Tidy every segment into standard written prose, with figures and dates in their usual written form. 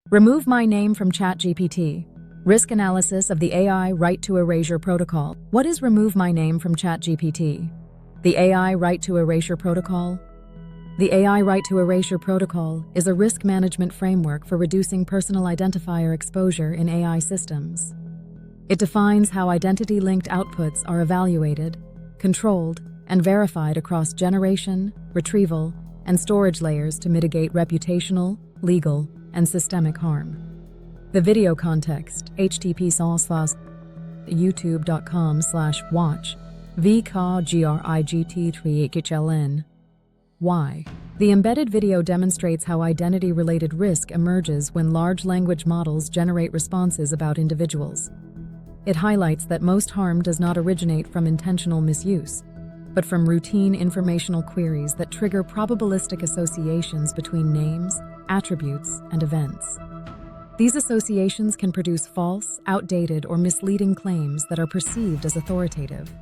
Remove my name from ChatGPT. Risk analysis of the AI right to erasure protocol. What is remove my name from ChatGPT? The AI right to erasure protocol? The AI right to erasure protocol is a risk management framework for reducing personal identifier exposure in AI systems. It defines how identity-linked outputs are evaluated, controlled, and verified across generation, retrieval, and storage layers to mitigate reputational, legal, and systemic harm. The video context, http://youtube.com/watch vkgrigt3hln. Why? The embedded video demonstrates how identity-related risk emerges when large language models generate responses about individuals. It highlights that most harm does not originate from intentional misuse, but from routine informational queries that trigger probabilistic associations between names, attributes, and events. These associations can produce false, outdated, or misleading claims that are perceived as authoritative.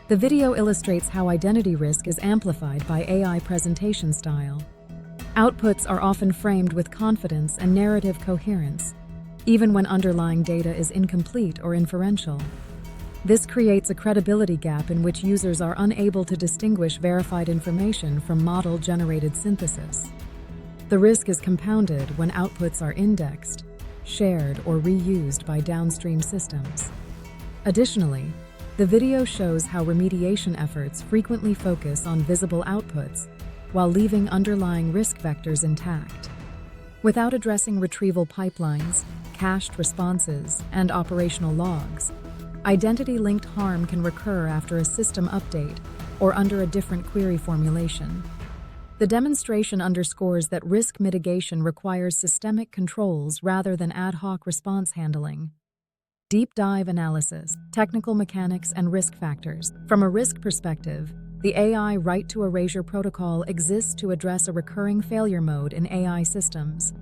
The video illustrates how identity risk is amplified by AI presentation style. Outputs are often framed with confidence and narrative coherence, even when underlying data is incomplete or inferential. This creates a credibility gap in which users are unable to distinguish verified information from model-generated synthesis. The risk is compounded when outputs are indexed, shared, or reused by downstream systems. Additionally, the video shows how remediation efforts frequently focus on visible outputs while leaving underlying risk vectors intact. Without addressing retrieval pipelines, cached responses, and operational logs, identity-linked harm can recur after a system update or under a different query formulation. The demonstration underscores that risk mitigation requires systemic controls rather than ad hoc response handling. Deep dive analysis, technical mechanics, and risk factors. From a risk perspective, the AI right to erasure protocol exists to address a recurring failure mode in AI systems: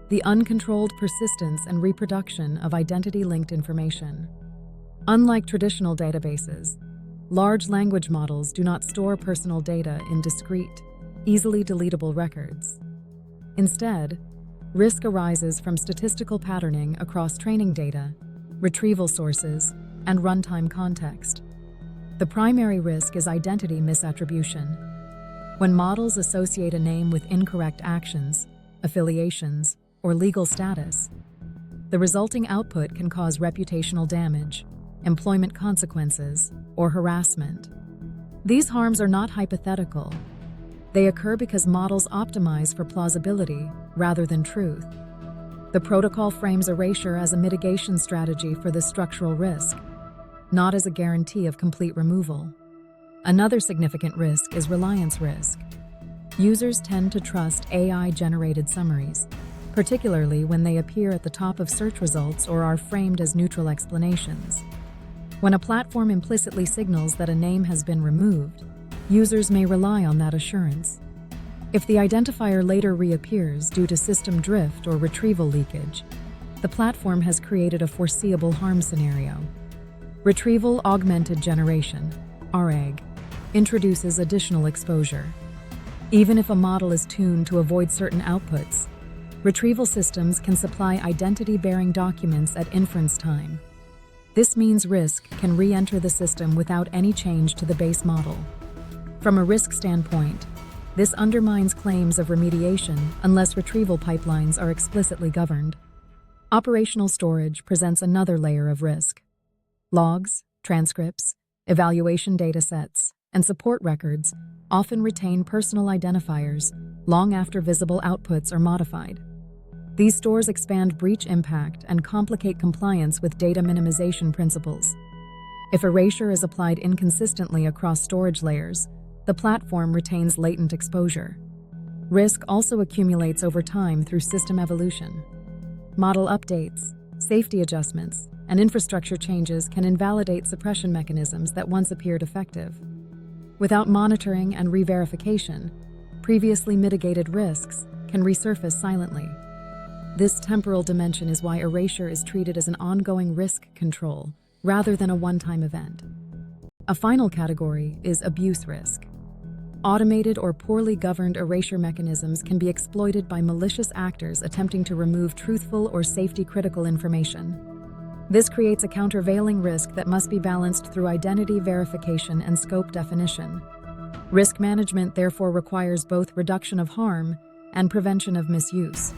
the uncontrolled persistence and reproduction of identity-linked information. Unlike traditional databases, large language models do not store personal data in discrete, easily deletable records. Instead, risk arises from statistical patterning across training data, retrieval sources, and runtime context. The primary risk is identity misattribution. When models associate a name with incorrect actions, affiliations, or legal status, the resulting output can cause reputational damage, employment consequences, or harassment. These harms are not hypothetical. They occur because models optimize for plausibility rather than truth. The protocol frames erasure as a mitigation strategy for this structural risk, not as a guarantee of complete removal. Another significant risk is reliance risk. Users tend to trust AI-generated summaries, particularly when they appear at the top of search results or are framed as neutral explanations. When a platform implicitly signals that a name has been removed, users may rely on that assurance. If the identifier later reappears due to system drift or retrieval leakage, the platform has created a foreseeable harm scenario. Retrieval Augmented Generation, RAG, introduces additional exposure. Even if a model is tuned to avoid certain outputs, retrieval systems can supply identity-bearing documents at inference time. This means risk can re-enter the system without any change to the base model. From a risk standpoint, this undermines claims of remediation unless retrieval pipelines are explicitly governed. Operational storage presents another layer of risk. Logs, transcripts, evaluation datasets, and support records often retain personal identifiers long after visible outputs are modified. These stores expand breach impact and complicate compliance with data minimization principles. If erasure is applied inconsistently across storage layers, the platform retains latent exposure. Risk also accumulates over time through system evolution. Model updates, safety adjustments, and infrastructure changes can invalidate suppression mechanisms that once appeared effective. Without monitoring and re-verification, previously mitigated risks can resurface silently. This temporal dimension is why erasure is treated as an ongoing risk control rather than a one-time event. A final category is abuse risk. Automated or poorly governed erasure mechanisms can be exploited by malicious actors attempting to remove truthful or safety-critical information. This creates a countervailing risk that must be balanced through identity verification and scope definition. Risk management therefore requires both reduction of harm and prevention of misuse.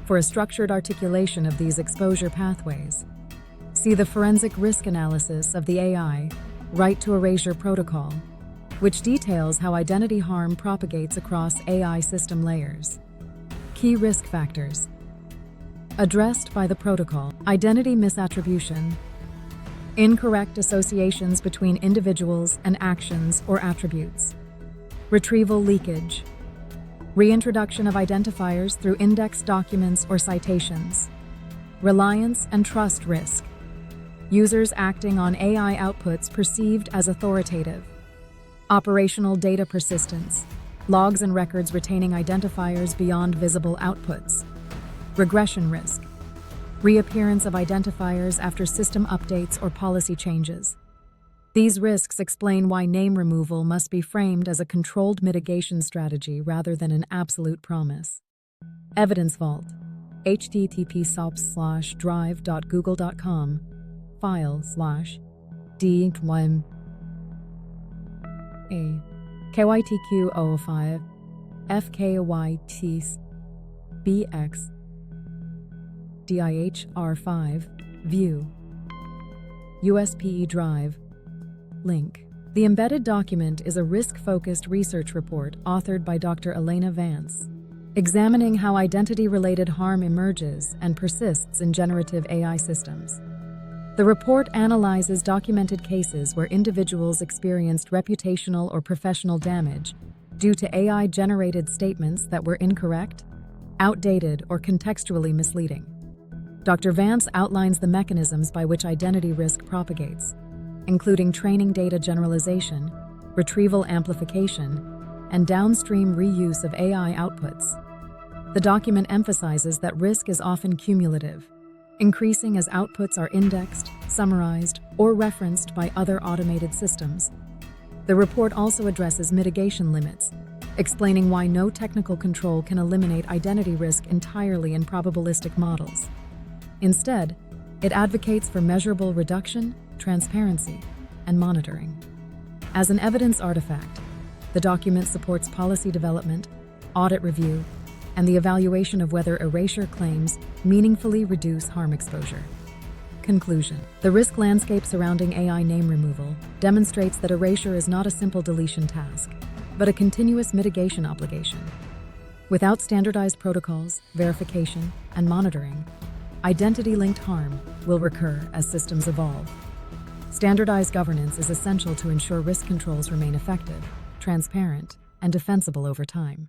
For a structured articulation of these exposure pathways, see the forensic risk analysis of the AI Right to Erasure protocol, which details how identity harm propagates across AI system layers. Key risk factors addressed by the protocol: identity misattribution, incorrect associations between individuals and actions or attributes, retrieval leakage, reintroduction of identifiers through indexed documents or citations, reliance and trust risk, users acting on AI outputs perceived as authoritative, operational data persistence, logs and records retaining identifiers beyond visible outputs, regression risk, reappearance of identifiers after system updates or policy changes. These risks explain why name removal must be framed as a controlled mitigation strategy rather than an absolute promise. Evidence Vault, http://drive.google.com, file/d1 a KYTQ005 FKYT BX DIHR5 View USPE Drive Link. The embedded document is a risk-focused research report authored by Dr. Elena Vance, examining how identity-related harm emerges and persists in generative AI systems. The report analyzes documented cases where individuals experienced reputational or professional damage due to AI-generated statements that were incorrect, outdated, or contextually misleading. Dr. Vance outlines the mechanisms by which identity risk propagates, including training data generalization, retrieval amplification, and downstream reuse of AI outputs. The document emphasizes that risk is often cumulative, increasing as outputs are indexed, summarized, or referenced by other automated systems. The report also addresses mitigation limits, explaining why no technical control can eliminate identity risk entirely in probabilistic models. Instead, it advocates for measurable reduction, transparency, and monitoring. As an evidence artifact, the document supports policy development, audit review, and the evaluation of whether erasure claims meaningfully reduce harm exposure. Conclusion: the risk landscape surrounding AI name removal demonstrates that erasure is not a simple deletion task, but a continuous mitigation obligation. Without standardized protocols, verification, and monitoring, identity-linked harm will recur as systems evolve. Standardized governance is essential to ensure risk controls remain effective, transparent, and defensible over time.